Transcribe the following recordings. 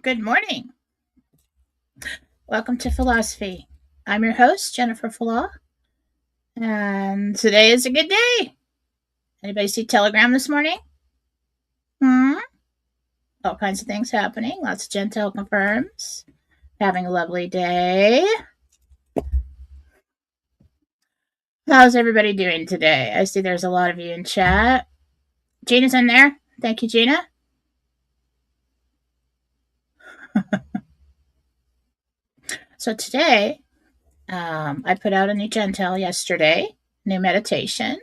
Good morning. Welcome to Philosophy. I'm your host, Jennifer Fallaw, and today is a good day. Anybody see Telegram this morning? Hmm? All kinds of things happening. Lots of Gentel confirms. Having a lovely day. How's everybody doing today? I see there's a lot of you in chat. Gina's in there. Thank you, Gina. So today, I put out a new Gentel yesterday, new meditation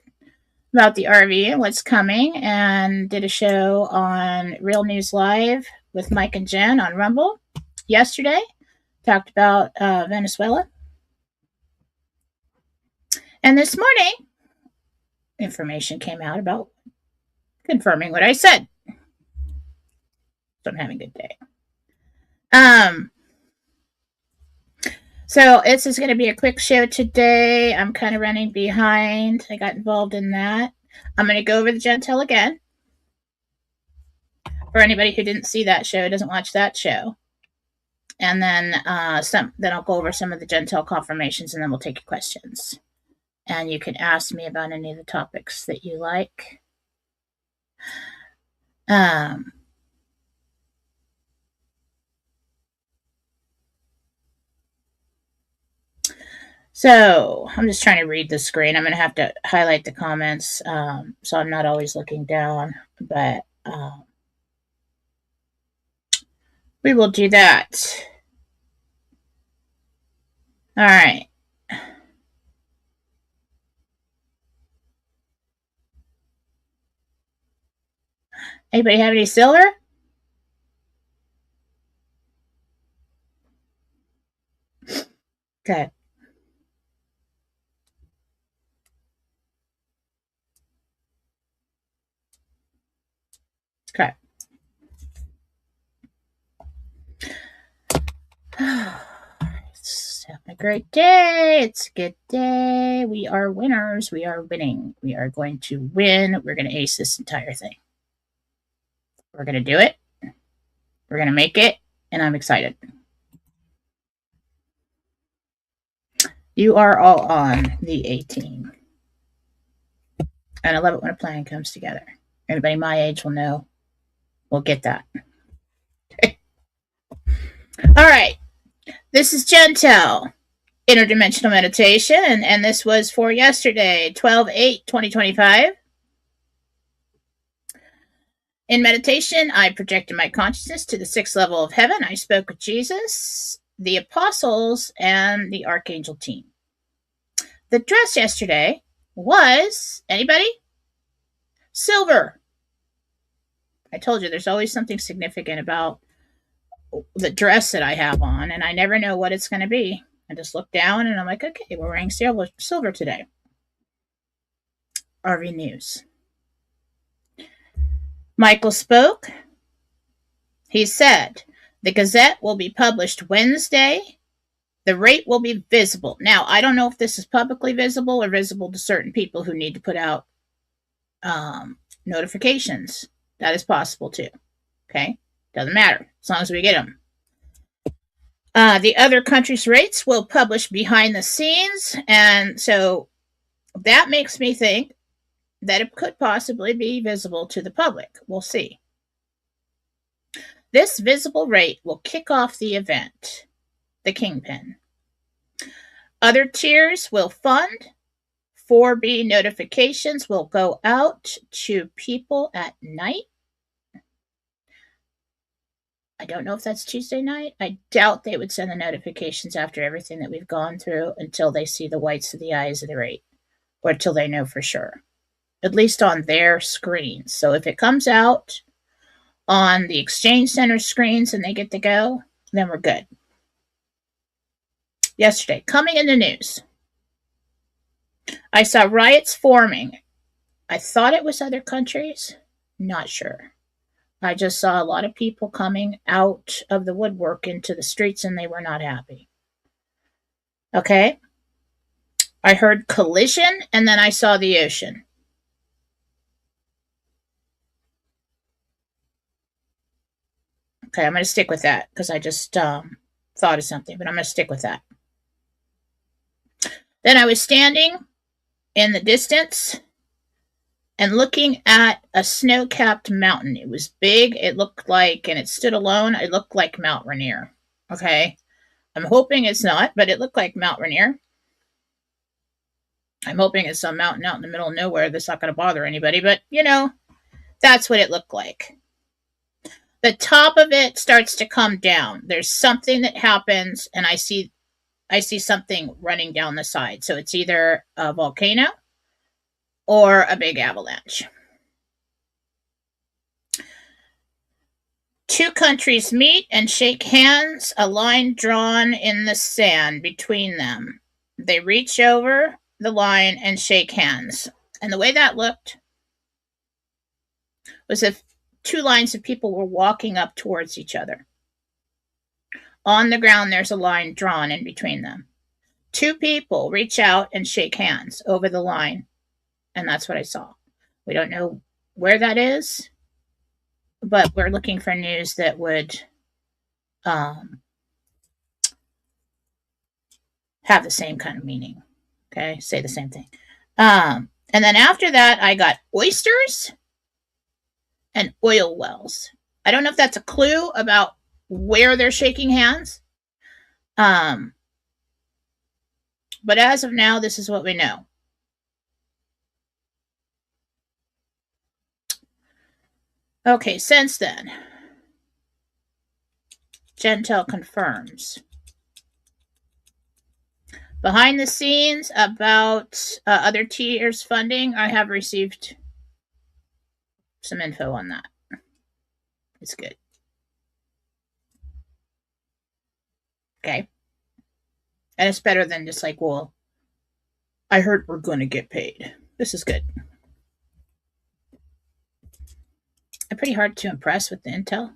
about the RV and what's coming, and did a show on Real News Live with Mike and Jen on Rumble yesterday. Talked about Venezuela. And this morning, information came out about confirming what I said. So I'm having a good day. So this is going to be a quick show today. I'm kind of running behind. I got involved in that. I'm going to go over the Gentel again. For anybody who didn't see that show, doesn't watch that show. And then then I'll go over some of the Gentel confirmations, and then we'll take your questions. And you can ask me about any of the topics that you like. So I'm just trying to read the screen. I'm going to have to highlight the comments, so I'm not always looking down, but we will do that. All right. Anybody have any silver? Okay. Okay. It's having a great day. It's a good day. We are winners. We are winning. We are going to win. We're going to ace this entire thing. We're going to do it. We're going to make it. And I'm excited. You are all on the A team. And I love it when a plan comes together. Anybody my age will know. We'll get that. Okay. All right. This is Gentel, interdimensional meditation, and this was for yesterday, 12/8/2025. In meditation, I projected my consciousness to the sixth level of heaven. I spoke with Jesus, the apostles, and the archangel team. The dress yesterday was, anybody? Silver. I told you there's always something significant about the dress that I have on, and I never know what it's going to be. I just look down and I'm like, okay, we're wearing silver today. RV News. Michael spoke. He said, the Gazette will be published Wednesday. The rate will be visible. Now, I don't know if this is publicly visible or visible to certain people who need to put out notifications. That is possible too. Okay? Doesn't matter as long as we get them. The other countries' rates will publish behind the scenes, and so that makes me think that it could possibly be visible to the public. We'll see. This visible rate will kick off the event, the Kingpin. Other tiers will fund. 4B notifications will go out to people at night. I don't know if that's Tuesday night. I doubt they would send the notifications after everything that we've gone through until they see the whites of the eyes of the rate, or until they know for sure, at least on their screens. So if it comes out on the Exchange Center screens and they get to go, then we're good. Yesterday, coming in the news, I saw riots forming. I thought it was other countries. Not sure. I just saw a lot of people coming out of the woodwork into the streets, and they were not happy. Okay? I heard collision, and then I saw the ocean. Okay, I'm going to stick with that because I just thought of something, but I'm going to stick with that. Then I was standing in the distance and looking at a snow-capped mountain. It was big. It looked like, and it stood alone, it looked like Mount Rainier. Okay? I'm hoping it's not, but it looked like Mount Rainier. I'm hoping it's some mountain out in the middle of nowhere that's not going to bother anybody, but, you know, that's what it looked like. The top of it starts to come down. There's something that happens, and I see something running down the side. So it's either a volcano or a big avalanche. Two countries meet and shake hands, a line drawn in the sand between them. They reach over the line and shake hands. And the way that looked was if two lines of people were walking up towards each other. On the ground, there's a line drawn in between them. Two people reach out and shake hands over the line, and that's what I saw. We don't know where that is, but we're looking for news that would have the same kind of meaning. Okay, say the same thing. And then after that, I got oysters and oil wells. I don't know if that's a clue about where they're shaking hands. But as of now, this is what we know. Okay, since then, Gentel confirms. Behind the scenes about other tiers funding, I have received some info on that. It's good. Okay. And it's better than just like, well, I heard we're going to get paid. This is good. I'm pretty hard to impress with the intel.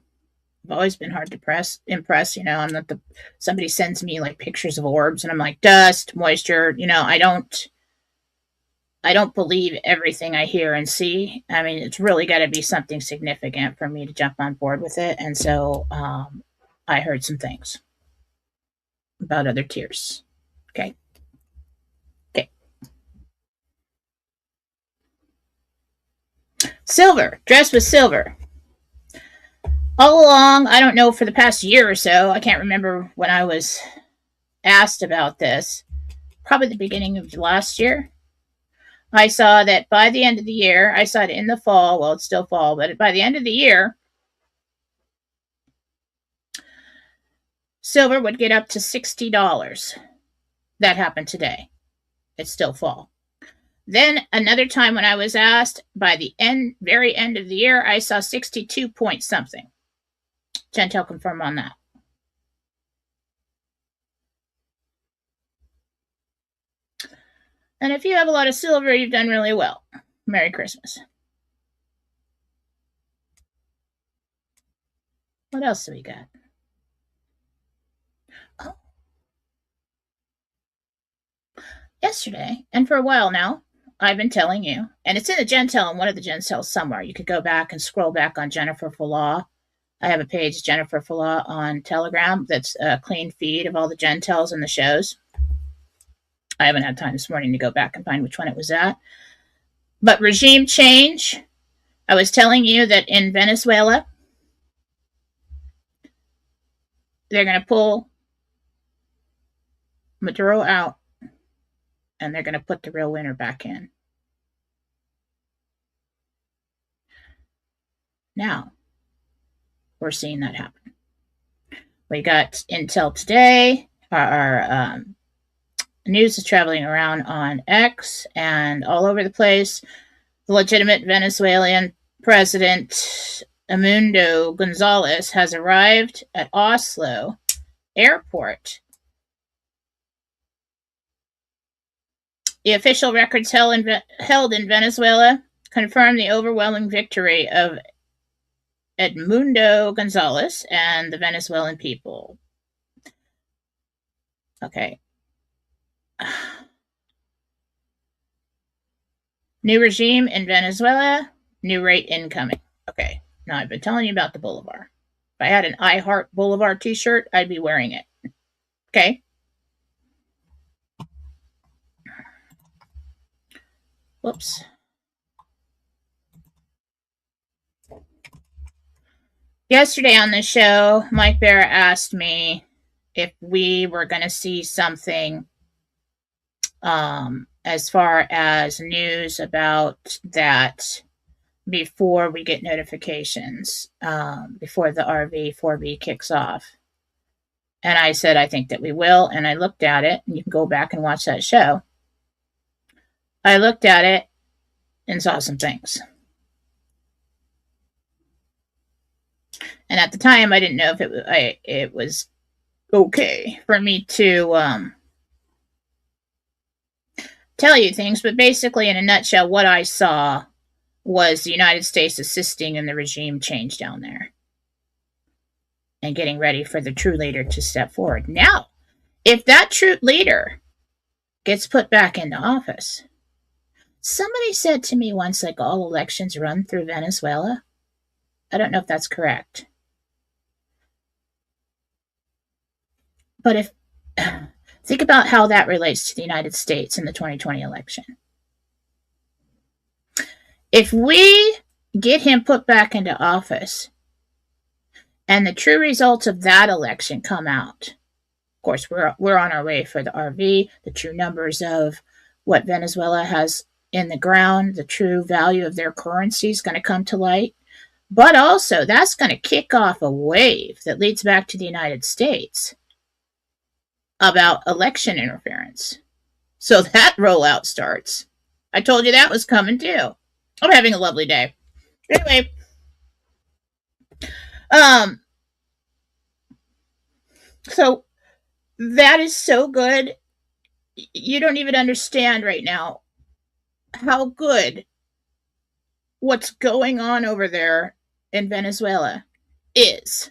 I've always been hard to impress. You know, I'm not somebody sends me like pictures of orbs and I'm like, dust, moisture. You know, I don't believe everything I hear and see. I mean, it's really got to be something significant for me to jump on board with it. And so I heard some things about other tiers. Okay. Silver, dressed with silver. All along, I don't know, for the past year or so, I can't remember when I was asked about this, probably the beginning of last year, I saw that by the end of the year, I saw it in the fall, well, it's still fall, but by the end of the year, silver would get up to $60. That happened today. It's still fall. Then another time when I was asked, by the very end of the year, I saw 62 point something. Gentel confirm on that. And if you have a lot of silver, you've done really well. Merry Christmas. What else do we got? Oh. Yesterday, and for a while now, I've been telling you, and it's in the Gentel, in one of the Gentels somewhere. You could go back and scroll back on Jennifer Fallaw. I have a page, Jennifer Fallaw, on Telegram that's a clean feed of all the Gentels and the shows. I haven't had time this morning to go back and find which one it was at. But regime change, I was telling you that in Venezuela, they're going to pull Maduro out, and they're going to put the real winner back in. Now, we're seeing that happen. We got intel today. Our news is traveling around on X and all over the place. The legitimate Venezuelan president, Edmundo Gonzalez, has arrived at Oslo airport. The official records held in Venezuela confirm the overwhelming victory of Edmundo Gonzalez and the Venezuelan people. Okay. New regime in Venezuela, new rate incoming. Okay. Now I've been telling you about the Bolivar. I had an I Heart Boulevard t-shirt, I'd be wearing it. Okay? Whoops. Yesterday on the show, Mike Bear asked me if we were going to see something as far as news about that before we get notifications, before the RV 4B kicks off. And I said, I think that we will. And I looked at it, and you can go back and watch that show. I looked at it and saw some things. And at the time, I didn't know if it was okay for me to tell you things. But basically, in a nutshell, what I saw was the United States assisting in the regime change down there and getting ready for the true leader to step forward. Now, if that true leader gets put back into office, somebody said to me once, like, all elections run through Venezuela. I don't know if that's correct. But if think about how that relates to the United States in the 2020 election. If we get him put back into office and the true results of that election come out, of course, we're on our way for the RV, the true numbers of what Venezuela has in the ground, the true value of their currency is going to come to light. But also, that's going to kick off a wave that leads back to the United States about election interference. So that rollout starts. I told you that was coming too. I'm having a lovely day. Anyway, so that is so good. You don't even understand right now how good what's going on over there in Venezuela is.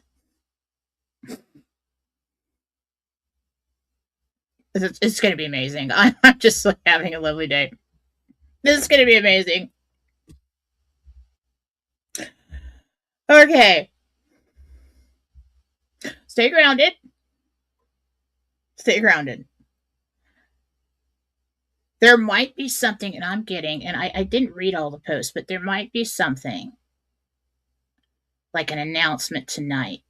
It's going to be amazing. I'm just like having a lovely day. This is going to be amazing. Okay. Stay grounded. Stay grounded. There might be something, and I'm getting, and I didn't read all the posts, but there might be something like an announcement tonight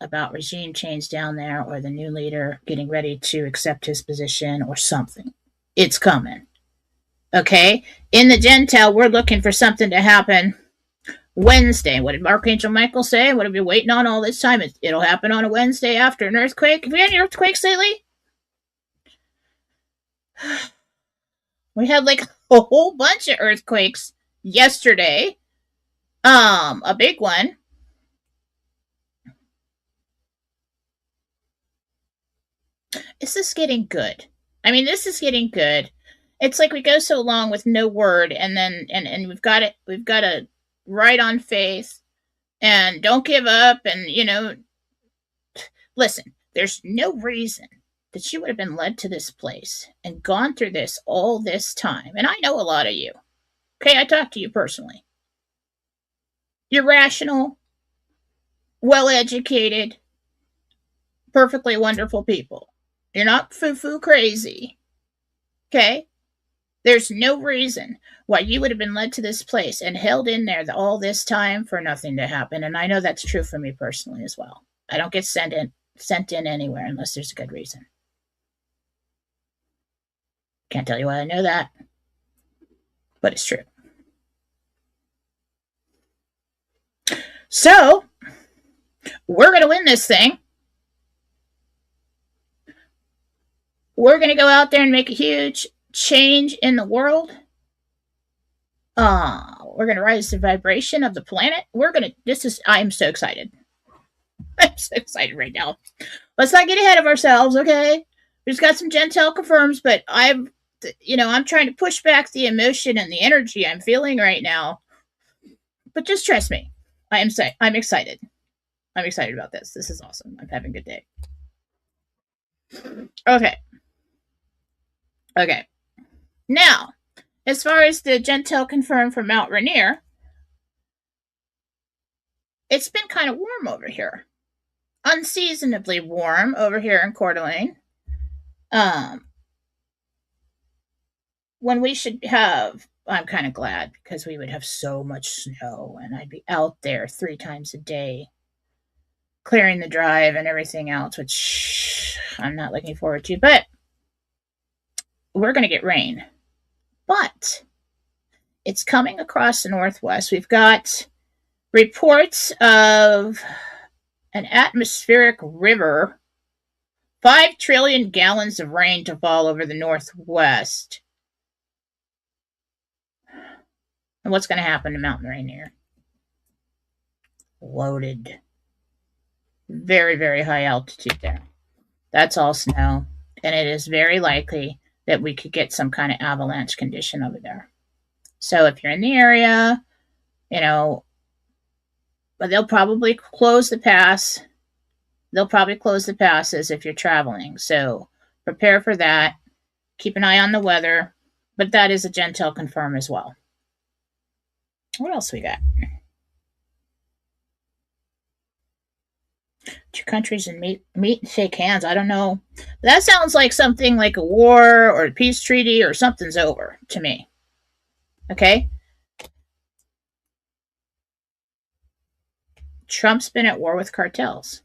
about regime change down there or the new leader getting ready to accept his position or something. It's coming. Okay? In the Gentile, we're looking for something to happen Wednesday. What did Archangel Michael say? What have we been waiting on all this time? It'll happen on a Wednesday after an earthquake. Have we had any earthquakes lately? We had like a whole bunch of earthquakes yesterday. A big one. Is this getting good? I mean, this is getting good. It's like we go so long with no word, and then and we've got to ride on faith and don't give up, and listen, there's no reason that she would have been led to this place and gone through this all this time. And I know a lot of you. Okay, I talk to you personally. You're rational, well-educated, perfectly wonderful people. You're not foo-foo crazy. Okay? There's no reason why you would have been led to this place and held in there all this time for nothing to happen. And I know that's true for me personally as well. I don't get sent in anywhere unless there's a good reason. Can't tell you why I know that, but it's true. So, we're going to win this thing. We're going to go out there and make a huge change in the world. We're going to raise the vibration of the planet. I am so excited. I'm so excited right now. Let's not get ahead of ourselves, okay? We just got some Gentile confirms, but I'm trying to push back the emotion and the energy I'm feeling right now. But just trust me. I'm excited. I'm excited about this. This is awesome. I'm having a good day. Okay. Now, as far as the Gentile confirmed from Mount Rainier, it's been kind of warm over here. Unseasonably warm over here in Coeur d'Alene. When we should have, I'm kind of glad because we would have so much snow and I'd be out there 3 times a day clearing the drive and everything else, which I'm not looking forward to. But we're going to get rain. But it's coming across the Northwest. We've got reports of an atmospheric river, 5 trillion gallons of rain to fall over the Northwest. And what's going to happen to Mountain Rainier? Loaded. Very, very high altitude there. That's all snow. And it is very likely that we could get some kind of avalanche condition over there. So if you're in the area, but they'll probably close the pass. They'll probably close the passes if you're traveling. So prepare for that. Keep an eye on the weather. But that is a Gentel confirm as well. What else we got? 2 countries and meet and shake hands. I don't know. That sounds like something like a war or a peace treaty or something's over to me. Okay? Trump's been at war with cartels.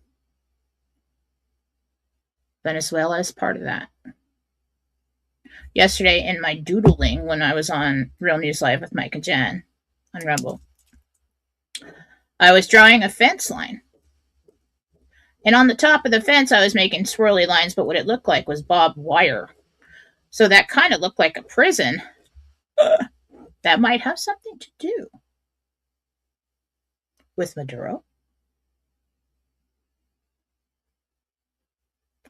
Venezuela is part of that. Yesterday in my doodling, when I was on Real News Live with Mike and Jen on Rumble, I was drawing a fence line. And on the top of the fence, I was making swirly lines, but what it looked like was barbed wire. So that kind of looked like a prison. That might have something to do with Maduro.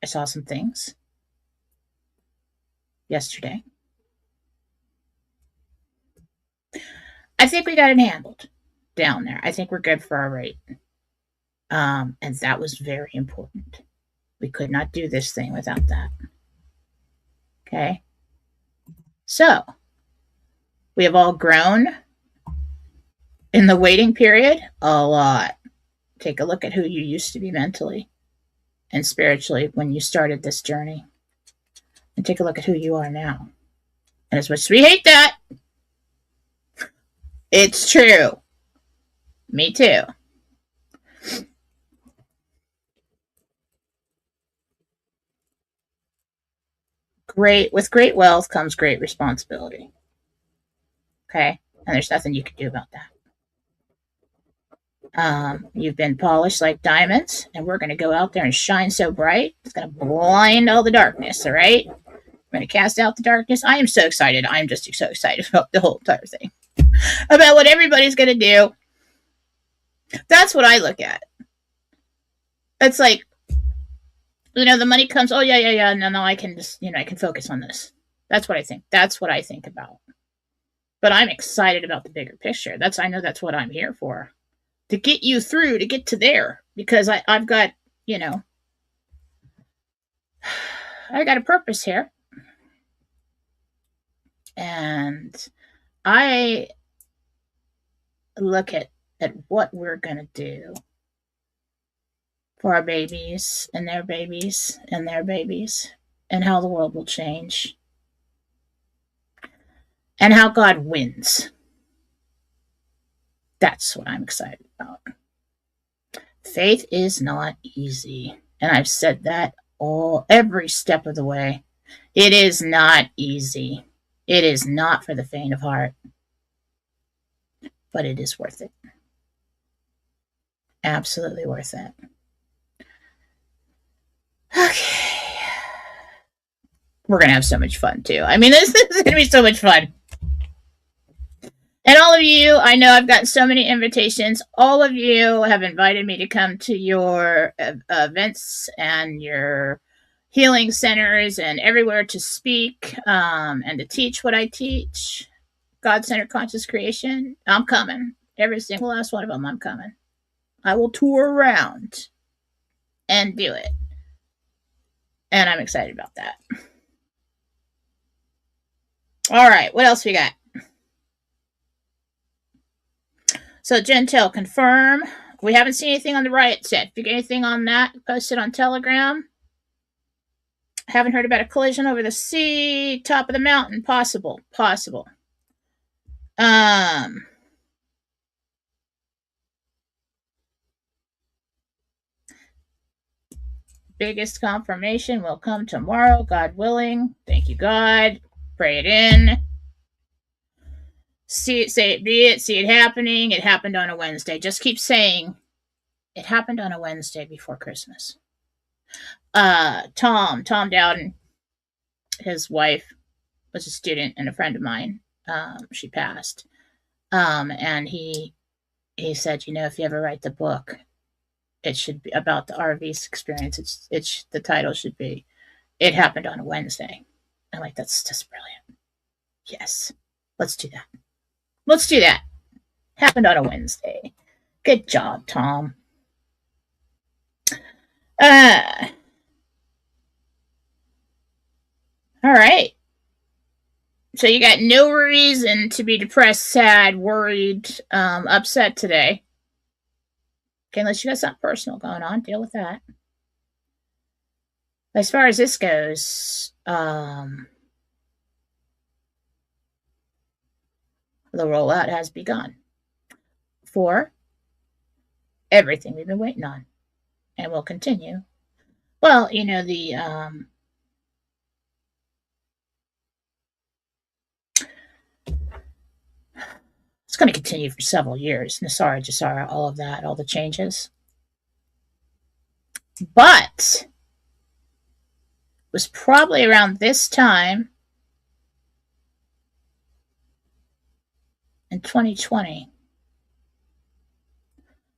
I saw some things yesterday. I think we got it handled down there. I think we're good for our rate. And that was very important. We could not do this thing without that. Okay. So we have all grown in the waiting period a lot. Take a look at who you used to be mentally and spiritually when you started this journey. And take a look at who you are now. And as much as we hate that, it's true. Me too. With great wealth comes great responsibility. Okay? And there's nothing you can do about that. You've been polished like diamonds, and we're going to go out there and shine so bright, it's going to blind all the darkness, all right? We're going to cast out the darkness. I am so excited. I'm just so excited about the whole entire thing. About what everybody's going to do. That's what I look at. It's like, the money comes, oh, yeah, no, I can just, I can focus on this. That's what I think. That's what I think about. But I'm excited about the bigger picture. I know that's what I'm here for. To get you through, to get to there. Because I've got, I got a purpose here. And I look at what we're going to do for our babies and their babies and their babies, and how the world will change, and how God wins. That's what I'm excited about. Faith is not easy, and I've said that every step of the way. It is not easy. It is not for the faint of heart, but it is worth it. Absolutely worth it. Okay. We're going to have so much fun, too. I mean, this is going to be so much fun. And all of you, I know I've gotten so many invitations. All of you have invited me to come to your events and your healing centers and everywhere to speak and to teach what I teach. God-centered conscious creation. I'm coming. Every single last one of them, I'm coming. I will tour around and do it. And I'm excited about that. All right, what else we got? So Gentel confirm. We haven't seen anything on the riots yet. If you get anything on that, post it on Telegram. Haven't heard about a collision over the sea, top of the mountain. Possible. Biggest confirmation will come tomorrow, God willing. Thank you, God. Pray it in. See it, say it, be it, see it happening. It happened on a Wednesday. Just keep saying it happened on a Wednesday before Christmas. Tom Dowden, his wife was a student and a friend of mine. She passed. And he said, if you ever write the book, it should be about the RV's experience. The title should be, It Happened on a Wednesday. I'm like, that's just brilliant. Yes, let's do that. Happened on a Wednesday. Good job, Tom. All right. So you got no reason to be depressed, sad, worried, upset today. Okay, unless you got something personal going on, deal with that. As far as this goes, the rollout has begun for everything we've been waiting on, and will continue. Well, it's going to continue for several years. Nasara, Jasara, all of that, all the changes. But it was probably around this time in 2020.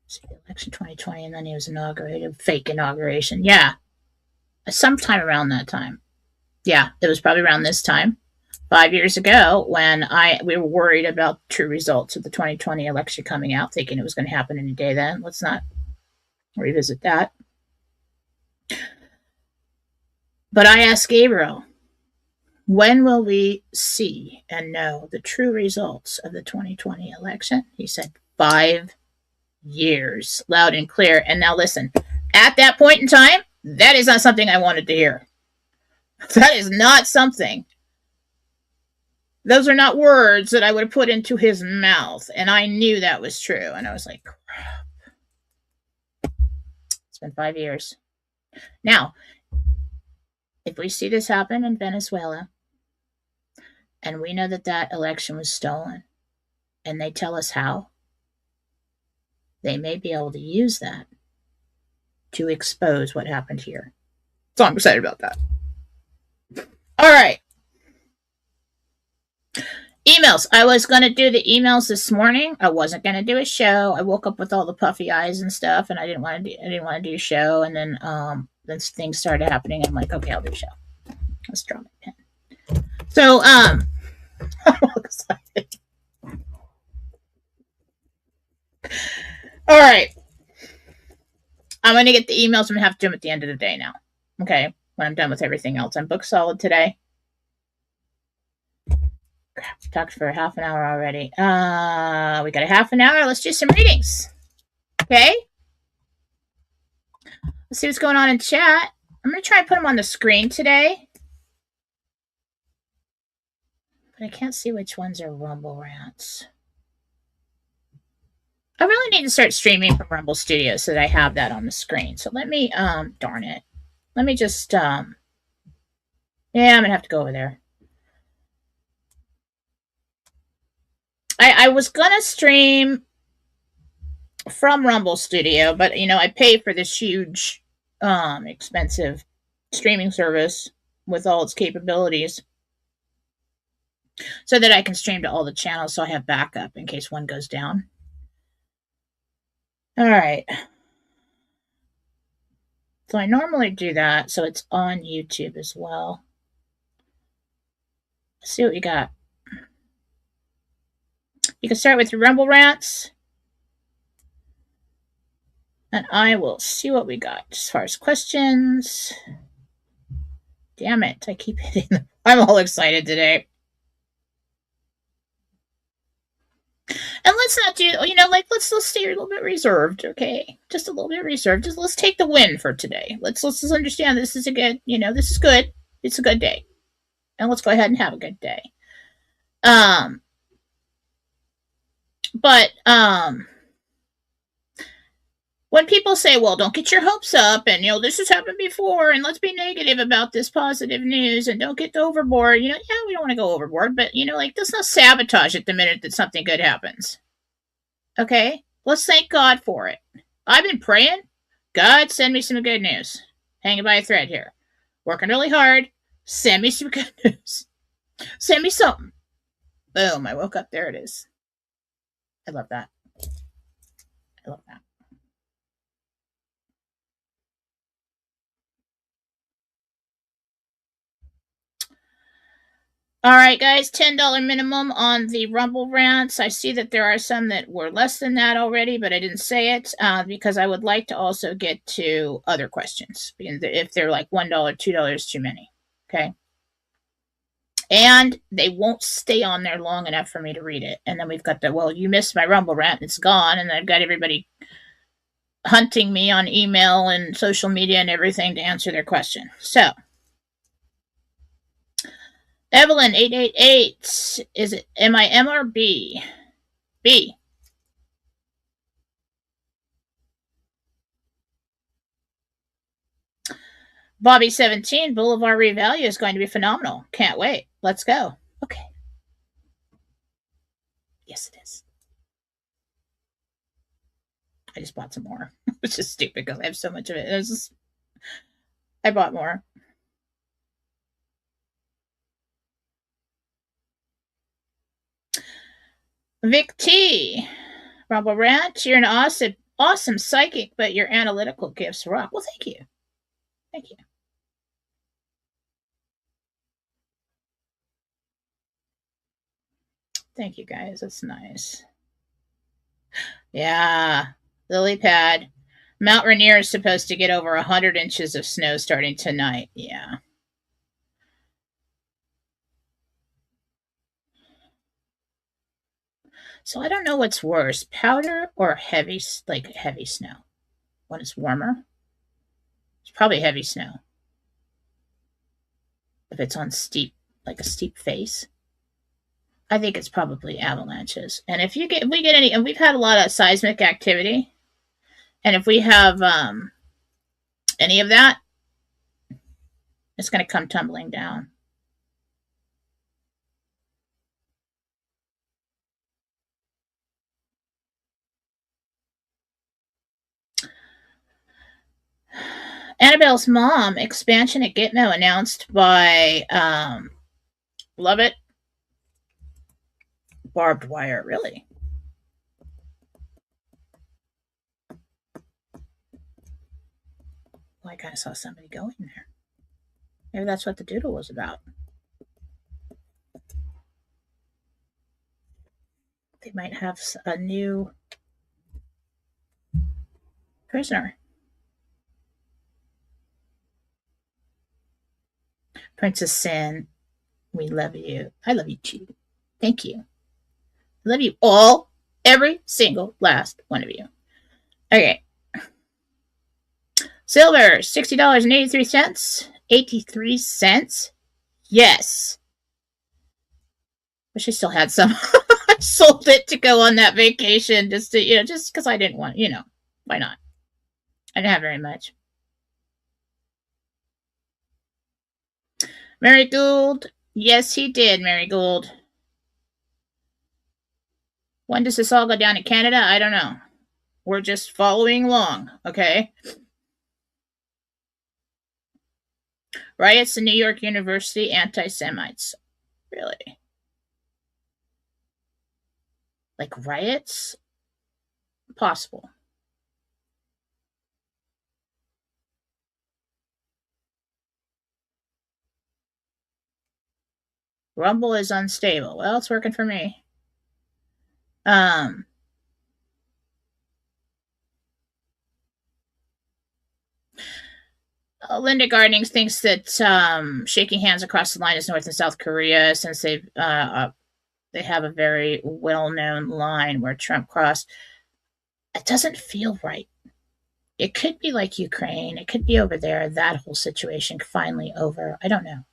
So election 2020, and then he was inaugurated. Fake inauguration. Yeah. Sometime around that time. Yeah, it was probably around this time. 5 years ago, when we were worried about the true results of the 2020 election coming out, thinking it was going to happen any day then. Let's not revisit that. But I asked Gabriel, when will we see and know the true results of the 2020 election? He said 5 years, loud and clear. And now listen, at that point in time, that is not something I wanted to hear. That is not something. Those are not words that I would have put into his mouth. And I knew that was true. And I was like, crap. It's been 5 years. Now, if we see this happen in Venezuela, and we know that election was stolen, and they tell us how, they may be able to use that to expose what happened here. So I'm excited about that. All right. Emails. I was going to do the emails this morning. I wasn't going to do a show. I woke up with all the puffy eyes and stuff, and I didn't want to do a show. And then things started happening. I'm like, okay, I'll do a show. Let's draw my pen. So I'm excited. All right. I'm going to get the emails. I'm going to have to do them at the end of the day now. Okay. When I'm done with everything else. I'm book solid today. Crap, talked for half an hour already. We got a half an hour. Let's do some readings. Okay. Let's see what's going on in chat. I'm going to try and put them on the screen today. But I can't see which ones are Rumble rants. I really need to start streaming from Rumble Studio so that I have that on the screen. So let me, darn it. Let me just, yeah, I'm going to have to go over there. I was going to stream from Rumble Studio, but, I pay for this huge, expensive streaming service with all its capabilities so that I can stream to all the channels so I have backup in case one goes down. All right. So I normally do that, so it's on YouTube as well. Let's see what we got. You can start with your Rumble rants. And I will see what we got as far as questions. Damn it, I keep hitting them. I'm all excited today. And let's not do, let's stay a little bit reserved, okay? Just a little bit reserved. Just let's take the win for today. Let's just understand this is a good, this is good. It's a good day, and let's go ahead and have a good day. Um, but when people say, well, don't get your hopes up, and this has happened before, and let's be negative about this positive news, and don't get overboard, yeah, we don't want to go overboard, but let's not sabotage it the minute that something good happens. Okay? Let's thank God for it. I've been praying. God, send me some good news. Hanging by a thread here. Working really hard. Send me some good news. Send me something. Boom, I woke up. There it is. I love that. I love that. All right, guys, $10 minimum on the Rumble rants. I see that there are some that were less than that already, but I didn't say it because I would like to also get to other questions. If they're like $1, $2 too many. Okay. And they won't stay on there long enough for me to read it. And then we've got well, you missed my Rumble rant, it's gone. And I've got everybody hunting me on email and social media and everything to answer their question. So, Evelyn 888, is it am I M or B? B. Bobby 17, Boulevard Revalue is going to be phenomenal. Can't wait. Let's go. Okay. Yes, it is. I just bought some more. It's just stupid because I have so much of it. I bought more. Vic T. Rumble Rant, you're an awesome psychic, but your analytical gifts rock. Well, thank you. Thank you. Thank you, guys. That's nice. Yeah. Lily pad. Mount Rainier is supposed to get over 100 inches of snow starting tonight. Yeah. So I don't know what's worse, powder or heavy snow. When it's warmer, it's probably heavy snow. If it's on a steep face, I think it's probably avalanches. And if we get any, and we've had a lot of seismic activity, and if we have any of that, it's going to come tumbling down. Annabelle's mom expansion at Gitmo announced by Love It barbed wire. Really? Well, I kind of saw somebody go in there. Maybe that's what the doodle was about. They might have a new prisoner. Princess Sin, we love you. I love you too. Thank you. I love you all, every single last one of you. Okay. Silver, $60.83. 83 cents. Yes. Wish I still had some. I sold it to go on that vacation just because I didn't want, why not? I didn't have very much. Mary Gould. Yes, he did, Mary Gould. When does this all go down in Canada? I don't know. We're just following along, okay? Riots in New York University, anti-Semites. Really? Like riots? Possible. Rumble is unstable. Well, it's working for me. Linda Gardnings thinks that shaking hands across the line is North and South Korea since they've they have a very well-known line where Trump crossed. It doesn't feel right. It could be like Ukraine. It could be over there. That whole situation finally over. I don't know.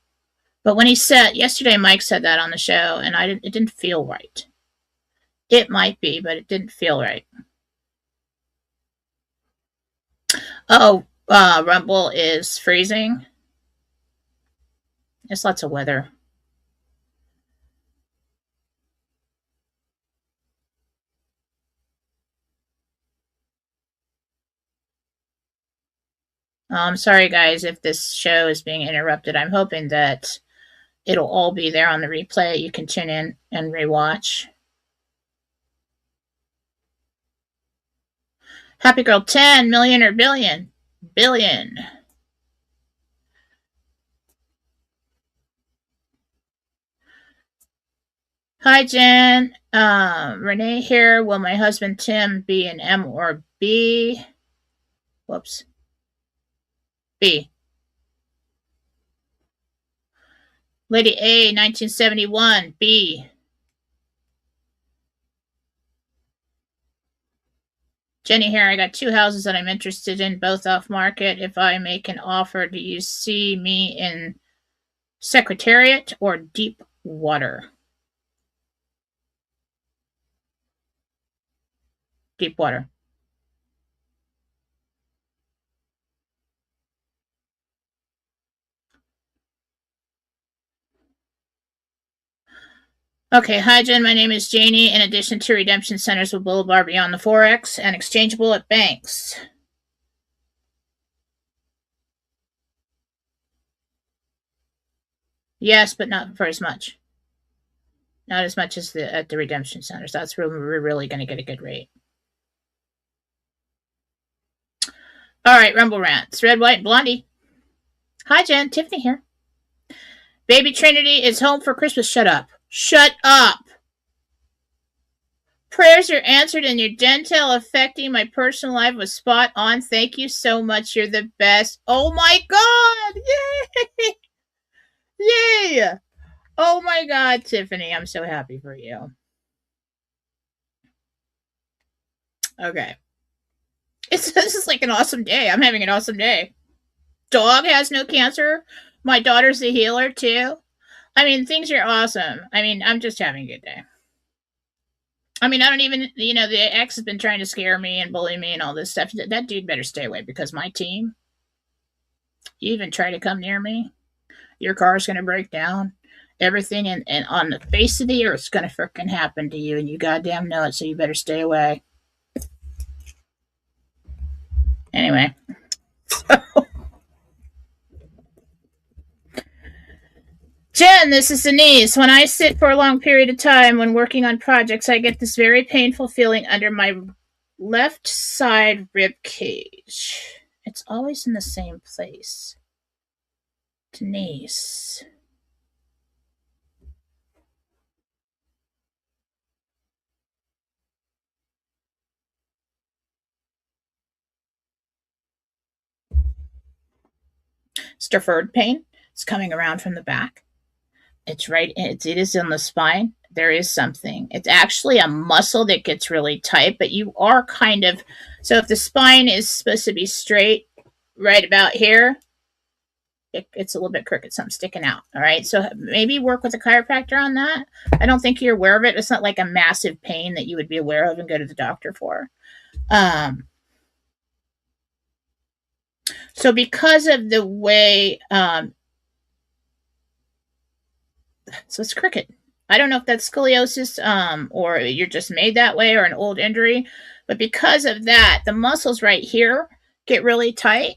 But when he said yesterday, Mike said that on the show, and it didn't feel right. It might be, but it didn't feel right. Oh, Rumble is freezing. There's lots of weather. I'm sorry, guys, if this show is being interrupted. I'm hoping that it'll all be there on the replay. You can tune in and rewatch. Happy Girl 10 million or billion? Billion. Hi, Jen. Renee here. Will my husband Tim be an M or B? Whoops. B. Lady A, 1971. B. Jenny here. I got 2 houses that I'm interested in, both off market. If I make an offer, do you see me in Secretariat or Deep Water? Deep Water. Okay, hi Jen, my name is Janie. In addition to redemption centers with Boulevard Beyond the Forex and exchangeable at banks. Yes, but not for as much. Not as much as at the redemption centers. That's where we're really going to get a good rate. All right, Rumble Rants. Red, White, and Blondie. Hi Jen, Tiffany here. Baby Trinity is home for Christmas. Shut up. Shut up. Prayers are answered and your detail affecting my personal life was spot on. Thank you so much. You're the best. Oh my God. Yay. Yay. Oh my God, Tiffany. I'm so happy for you. Okay. This is like an awesome day. I'm having an awesome day. Dog has no cancer. My daughter's a healer too. I mean, things are awesome. I mean, I'm just having a good day. I mean, I don't even, the ex has been trying to scare me and bully me and all this stuff. That dude better stay away because my team, you even try to come near me, your car's going to break down. Everything and on the face of the earth is going to frickin' happen to you, and you goddamn know it, so you better stay away. Anyway. Jen, this is Denise. When I sit for a long period of time when working on projects, I get this very painful feeling under my left side rib cage. It's always in the same place. Denise. It's deferred pain. It's coming around from the back. It's right. It is in the spine. There is something. It's actually a muscle that gets really tight, but you are kind of. So if the spine is supposed to be straight, right about here, it's a little bit crooked. Something sticking out. All right. So maybe work with a chiropractor on that. I don't think you're aware of it. It's not like a massive pain that you would be aware of and go to the doctor for. So because of the way, so it's crooked. I don't know if that's scoliosis or you're just made that way or an old injury, but because of that, the muscles right here get really tight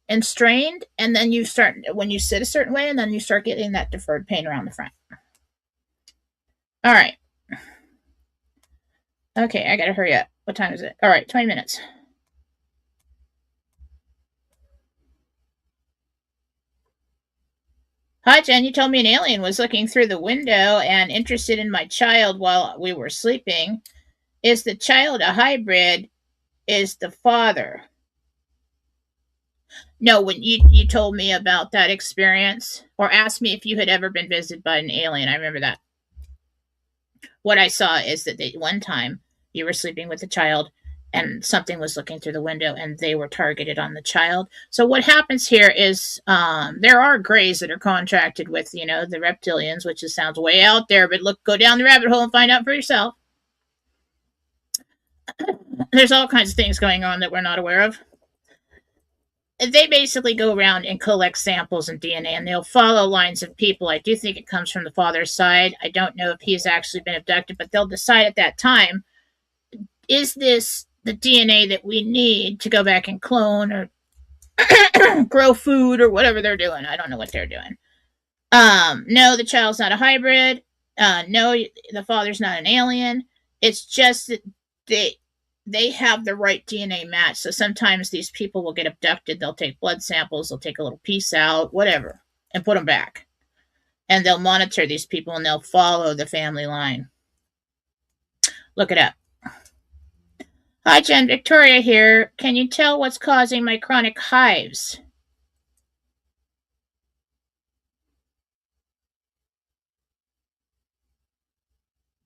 and strained, and then you start, when you sit a certain way, and then you start getting that deferred pain around the front. All right. Okay, I gotta hurry up. What time is it? All right, 20 minutes. Hi, Jen. You told me an alien was looking through the window and interested in my child while we were sleeping. Is the child a hybrid? Is the father? No, when you told me about that experience or asked me if you had ever been visited by an alien, I remember that. What I saw is that one time you were sleeping with a child and something was looking through the window and they were targeted on the child. So what happens here is there are grays that are contracted with, the reptilians, which just sounds way out there, but look, go down the rabbit hole and find out for yourself. There's all kinds of things going on that we're not aware of. They basically go around and collect samples and DNA, and they'll follow lines of people. I do think it comes from the father's side. I don't know if he's actually been abducted, but they'll decide at that time, is this the DNA that we need to go back and clone or grow food or whatever they're doing? I don't know what they're doing. No, the child's not a hybrid. No, the father's not an alien. It's just that they have the right DNA match. So sometimes these people will get abducted. They'll take blood samples. They'll take a little piece out, whatever, and put them back. And they'll monitor these people and they'll follow the family line. Look it up. Hi, Jen. Victoria here. Can you tell what's causing my chronic hives?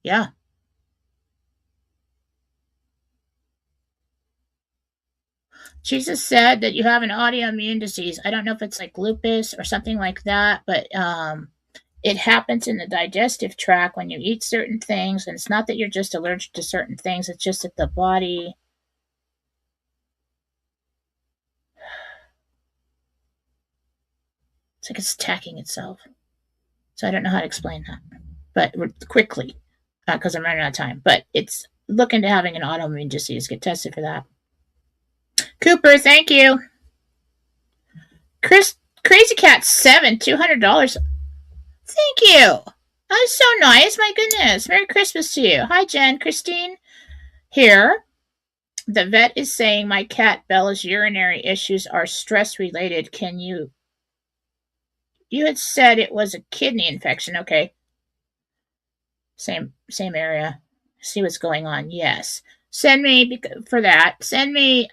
Yeah. Jesus said that you have an autoimmune disease. I don't know if it's like lupus or something like that, but it happens in the digestive tract when you eat certain things. And it's not that you're just allergic to certain things, it's just that the body. It's like it's attacking itself. So I don't know how to explain that, but quickly, because I'm running out of time. But it's looking to having an autoimmune disease. Get tested for that. Cooper, thank you. Chris, Crazy Cat 7, $200. Thank you. That's so nice. My goodness. Merry Christmas to you. Hi, Jen. Christine here. The vet is saying my cat Bella's urinary issues are stress related. Can you? You had said it was a kidney infection. Okay. Same area. See what's going on. Yes. Send me for that. Send me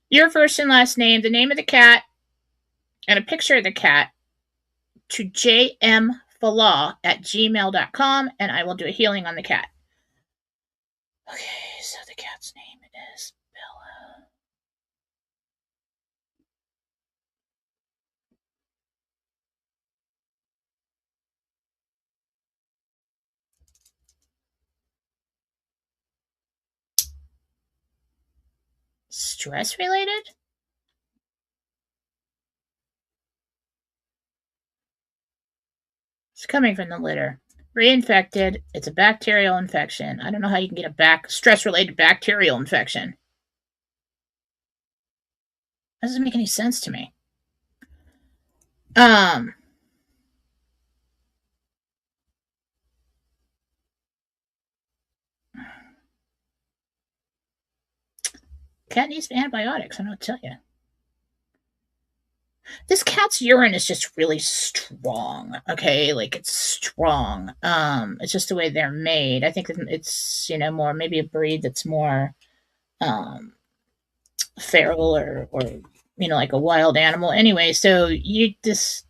your first and last name, the name of the cat, and a picture of the cat to jmfallaw@gmail.com, and I will do a healing on the cat. Okay, so the cat's name is Bella. Stress related? It's coming from the litter. Reinfected. It's a bacterial infection. I don't know how you can get a stress related bacterial infection. That doesn't make any sense to me. Cat needs antibiotics. I don't know what to tell you. This cat's urine is just really strong. Okay, like it's strong. It's just the way they're made. I think it's more maybe a breed that's more feral or like a wild animal. Anyway, so it's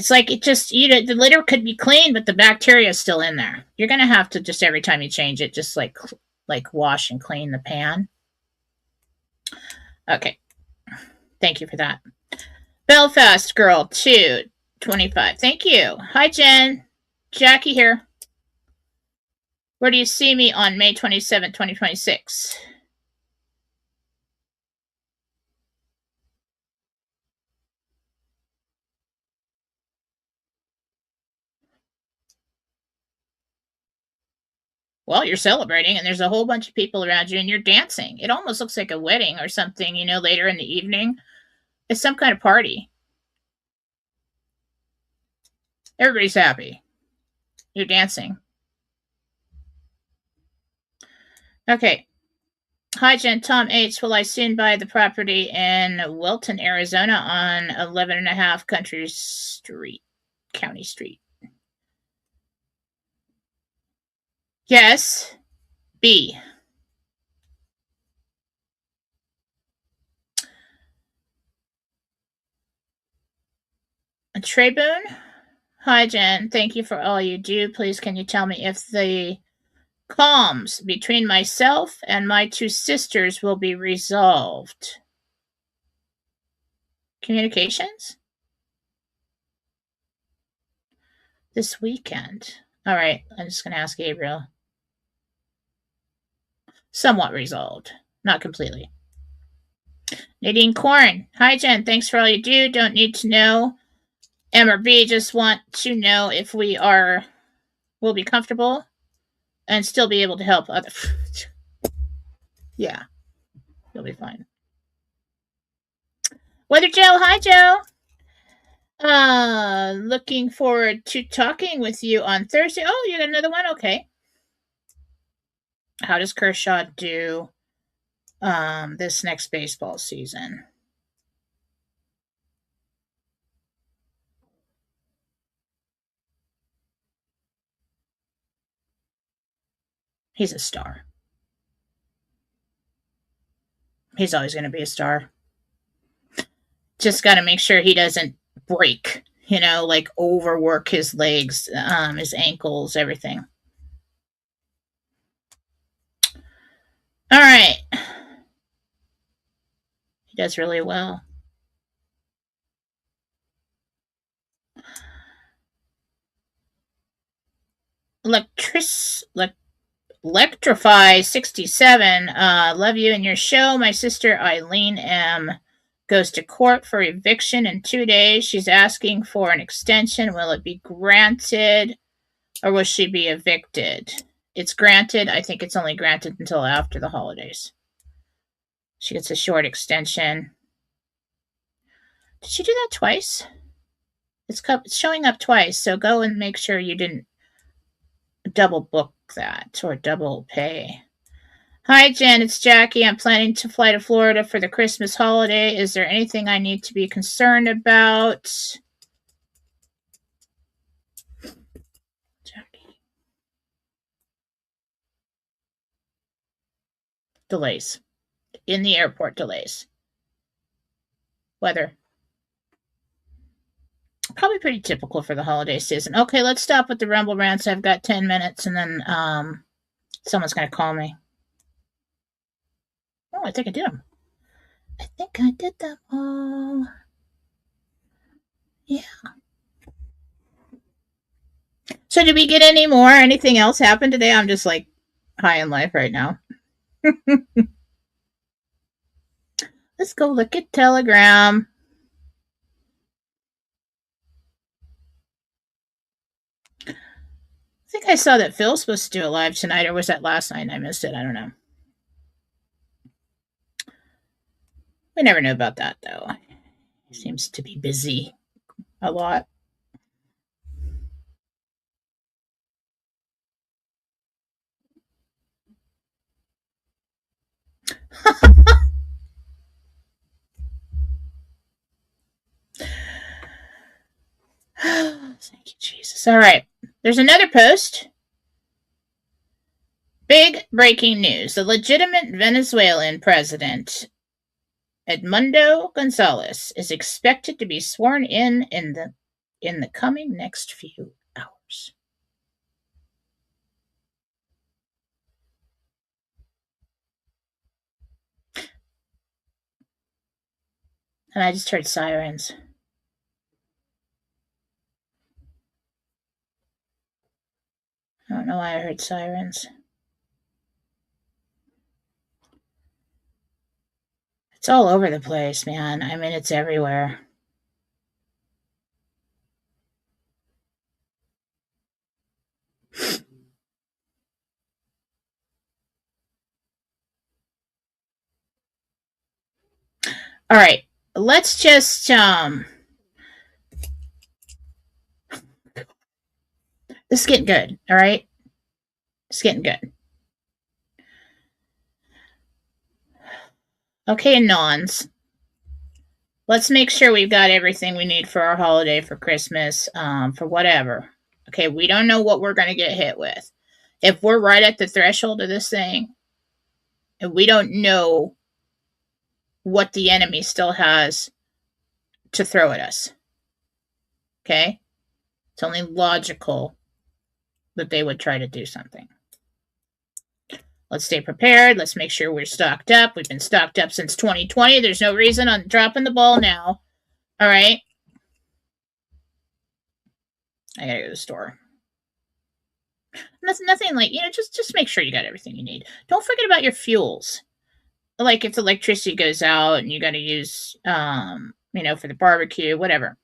like the litter could be clean, but the bacteria is still in there. You're gonna have to just every time you change it, just like wash and clean the pan. Okay. Thank you for that. Belfast Girl 225. Thank you. Hi, Jen. Jackie here. Where do you see me on May 27, 2026? Well, you're celebrating, and there's a whole bunch of people around you, and you're dancing. It almost looks like a wedding or something, later in the evening. It's some kind of party. Everybody's happy. You're dancing. Okay. Hi, Jen. Tom H. Will I soon buy the property in Wilton, Arizona on 11.5 County Street? Yes. B. A Trey Boone? Hi, Jen. Thank you for all you do. Please, can you tell me if the calms between myself and my two sisters will be resolved? Communications? This weekend. All right, I'm just going to ask Gabriel. Somewhat resolved. Not completely. Nadine Corn. Hi, Jen. Thanks for all you do. Don't need to know. M or B, just want to know if will be comfortable and still be able to help other. Yeah, you'll be fine. Weather Joe. Hi, Joe. Looking forward to talking with you on Thursday. Oh, you got another one? Okay. How does Kershaw do this next baseball season? He's a star. He's always going to be a star. Just got to make sure he doesn't break, like overwork his legs, his ankles, everything. All right. He does really well. Electrify 67. Love you and your show. My sister Eileen M goes to court for eviction in 2 days. She's asking for an extension. Will it be granted or will she be evicted? It's granted. I think it's only granted until after the holidays. She gets a short extension. Did she do that twice? It's showing up twice, so go and make sure you didn't double book that or double pay. Hi, Jen. It's Jackie. I'm planning to fly to Florida for the Christmas holiday. Is there anything I need to be concerned about? Jackie. Delays. In the airport, delays. Weather. Probably pretty typical for the holiday season. Okay, let's stop with the Rumble rants. I've got 10 minutes and then someone's going to call me. Oh, I think I did them. I think I did them all. Yeah. So did we get any more? Anything else happen today? I'm just like high in life right now. Let's go look at Telegram. I think I saw that Phil's supposed to do a live tonight, or was that last night and I missed it? I don't know. We never know about that, though. He seems to be busy a lot. Thank you, Jesus. All right. There's another post. Big breaking news. The legitimate Venezuelan president, Edmundo Gonzalez, is expected to be sworn in the coming next few hours. And I just heard sirens. I don't know why I heard sirens. It's all over the place, man. I mean, it's everywhere. All right. Let's just this is getting good, all right? It's getting good. Okay, nons. Let's make sure we've got everything we need for our holiday, for Christmas, for whatever. Okay, we don't know what we're going to get hit with. If we're right at the threshold of this thing, and we don't know what the enemy still has to throw at us. Okay? It's only logical that they would try to do something. Let's stay prepared. Let's make sure we're stocked up. We've been stocked up since 2020. There's no reason on dropping the ball now. All right. I gotta go to the store. Nothing like, just make sure you got everything you need. Don't forget about your fuels. Like if the electricity goes out and you got to use, for the barbecue, whatever.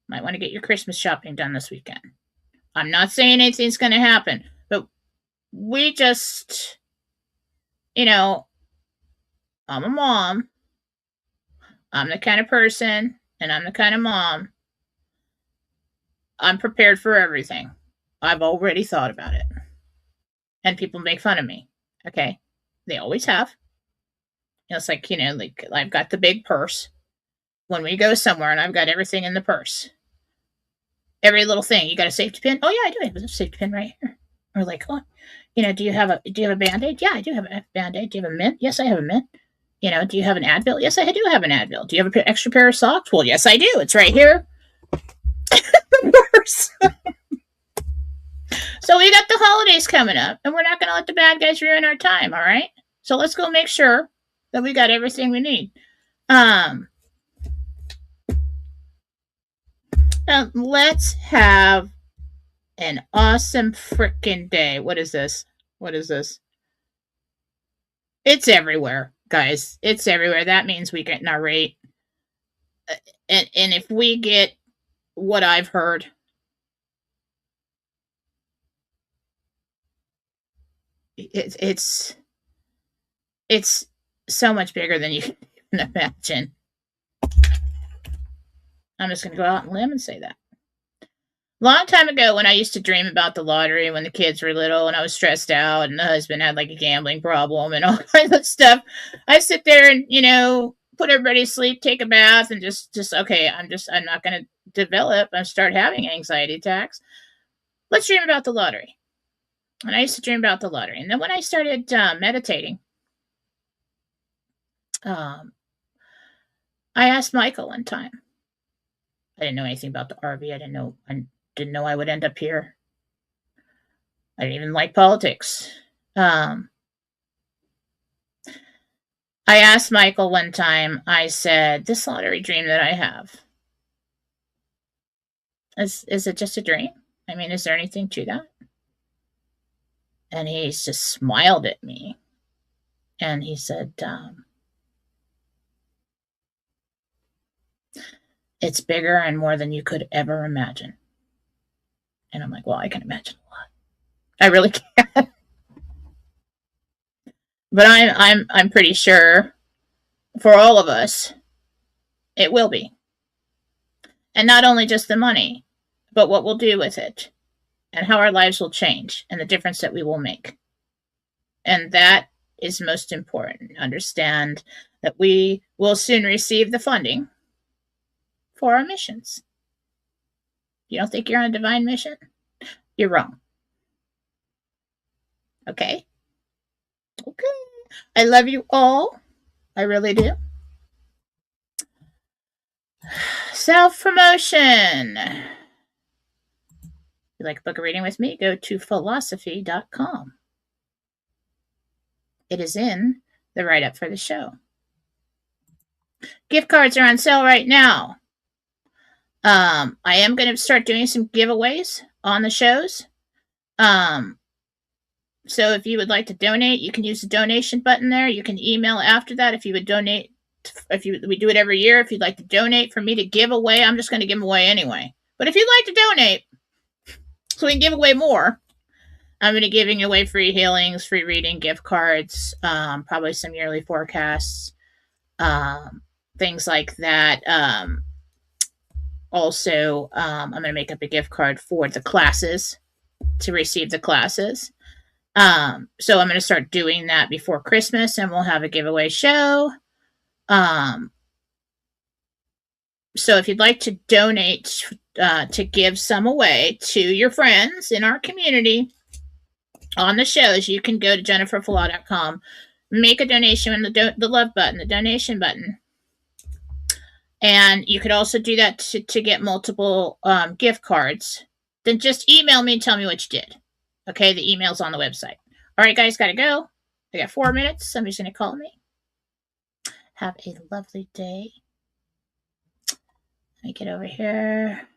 Might want to get your Christmas shopping done this weekend. I'm not saying anything's going to happen, but we just, I'm a mom. I'm the kind of person, and I'm the kind of mom. I'm prepared for everything. I've already thought about it. And people make fun of me. Okay? They always have. It's like, like I've got the big purse. When we go somewhere and I've got everything in the purse. Every little thing. You got a safety pin? Oh yeah, I do have a safety pin right here. Or like, oh, do you have a Band-Aid? Yeah, I do have a Band-Aid. Do you have a mint? Yes, I have a mint. Do you have an Advil? Yes, I do have an Advil. Do you have an extra pair of socks? Well, yes, I do. It's right here. The purse. So we got the holidays coming up, and we're not going to let the bad guys ruin our time, all right? So let's go make sure that we got everything we need. Let's have an awesome freaking day. What is this? It's everywhere, guys. It's everywhere. That means we get our rate. And if we get what I've heard, it's so much bigger than you can imagine. I'm just going to go out on a limb and say that. Long time ago, when I used to dream about the lottery when the kids were little and I was stressed out and the husband had like a gambling problem and all kinds of stuff, I sit there and, put everybody to sleep, take a bath, and just okay, I'm not going to develop and start having anxiety attacks. Let's dream about the lottery. And I used to dream about the lottery. And then when I started meditating, I asked Michael one time. I didn't know anything about the RV. I didn't know I would end up here. I didn't even like politics. I asked Michael one time, I said, this lottery dream that I have, is it just a dream? I mean, is there anything to that? And he just smiled at me. And he said, it's bigger and more than you could ever imagine. And I'm like, well, I can imagine a lot. I really can. But I'm pretty sure for all of us, it will be. And not only just the money, but what we'll do with it and how our lives will change and the difference that we will make. And that is most important. Understand that we will soon receive the funding for our missions. You don't think you're on a divine mission? You're wrong. Okay? Okay. I love you all. I really do. Self-promotion. If you'd like a book of reading with me, go to Fallawsophy12.com. It is in the write-up for the show. Gift cards are on sale right now. I am going to start doing some giveaways on the shows. So if you would like to donate, you can use the donation button there. You can email after that if you would donate. We do it every year. If you'd like to donate for me to give away, I'm just going to give them away anyway. But if you'd like to donate, so we can give away more, I'm going to be giving away free healings, free reading, gift cards, probably some yearly forecasts, things like that. Also, I'm going to make up a gift card for the classes to receive the classes. So I'm going to start doing that before Christmas, and we'll have a giveaway show. So if you'd like to donate to give some away to your friends in our community on the shows, you can go to jenniferfallaw.com make a donation in the love button, the donation button. And you could also do that to get multiple gift cards. Then just email me and tell me what you did. Okay, the email's on the website. All right, guys, gotta go. I got 4 minutes. Somebody's gonna call me. Have a lovely day. Let me get over here.